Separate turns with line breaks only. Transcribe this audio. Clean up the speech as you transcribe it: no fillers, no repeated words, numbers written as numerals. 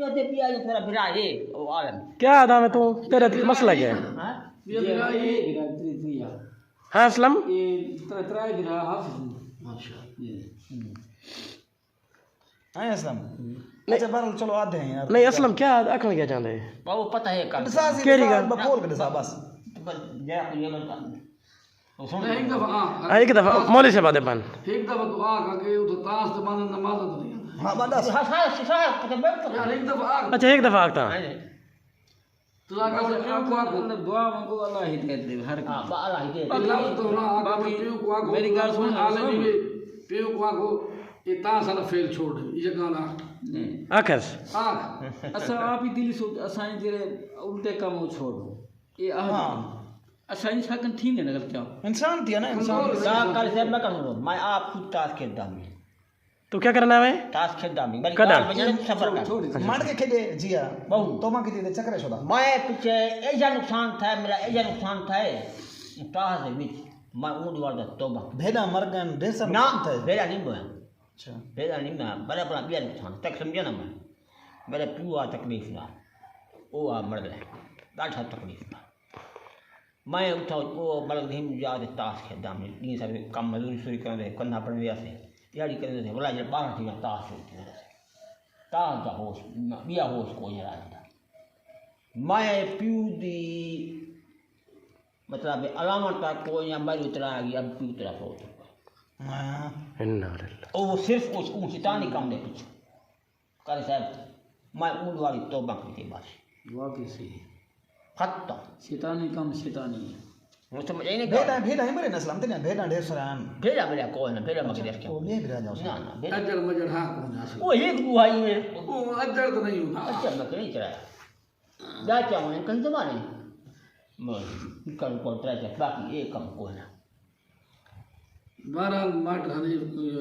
पीते पिया जो तेरा बिरा ये ओ आलम
क्या अदा में तू तेरा मसला क्या है?
हां
ये बिरा ये बिरा त्रिया
हाँ असलम
ये त्रा बिरा हाफिज
माशाल्लाह
हां असलम अच्छा बहरहाल चलो आधे हैं यार
नहीं असलम क्या आखना क्या चाहते हैं?
वो पता है कर
केरी का
बकोल के साहब बस
जरा ये बता तो सुन
एक दफा
हाँ, एक दफा मौली से बातें बन
एक दफा दुआ करके उधर ताश दबाने नमाज तो नहीं
हां बस
हां हां पता
यार एक दफा
अच्छा एक दफा आखता
तो आका से को
मतलब दुआ मंगो अल्लाह हिदायत दे हर
हां अल्लाह ही दे
अल्लाह तो ना आका पे को आको
मेरी गाल सुन
आलमी में पे को आको ये ताश वाला फेल छोड़ ये गाना
आखस
आख
असा आप ही दिली सोच असा जेरे उल्टे काम छोड़ दो ये
हां
असा इन छकन थी ने नगल क्या
इंसान थी ना इंसान
ना कल से मैं करूंगा मैं आप खुद ताश खेलता हूं
तो क्या करना है?
ताश खेलता हूं मेरी
कदा?
गाल बजाने सफर कर
मार के खेले जिया
बहु
तो मां की दे चक्कर छोड़ा
मैं पीछे एजा नुकसान था मेरा एजा नुकसान था ताश दे विच मैं ऊंड वाला तौबा
भेड़ा मर गए ढेर सारा
ना
नुकसान था
बेरा नहीं बोया
अच्छा
बेरा नहीं मैं बड़ा बड़ा बिया नुकसान तक समझे ना मैं मेरे पियो तकलीफ ना ओ आ मर गए ॾाढा तकलीफ ना मैं उठा वो बलग नहीं याद ताश खेलता मैं इन सब कम मजदूरी शुरू कर दे करना पड़ गया से यारी कर दे बोला जे 12 थी ताश होती है ताश का होश बिया होश को जरा मैं पियो दी मतलब अलामत को या बारी उतरा गया अब पियो उतरा पो
हां
इन्ना लिल्लाह
वो सिर्फ उस शैतानी काम दे पीछे कर साहब मैं ऊंड वाली तौबा की थी बस
दुआ कैसी
खत्म
शैतानी काम शैतानी है
मुझे समझ नहीं
भेड़ा भेड़ा ही मरे ना असलम तेने भेड़ा ढेर सारा
भेड़ा मेरा कोई ना भेड़ा मगर देख
वो ले भेड़ा जाओ
ना ना भेड़ा
अजर मजर हां को ना
वो एक बुहाई में
वो अजर तो नहीं होगा
अच्छा मैं नहीं चलाया जा क्या मैं कहीं जमाने मैं कल को ट्राई बाकी एक कम कोई ना
बहरहाल माट हनी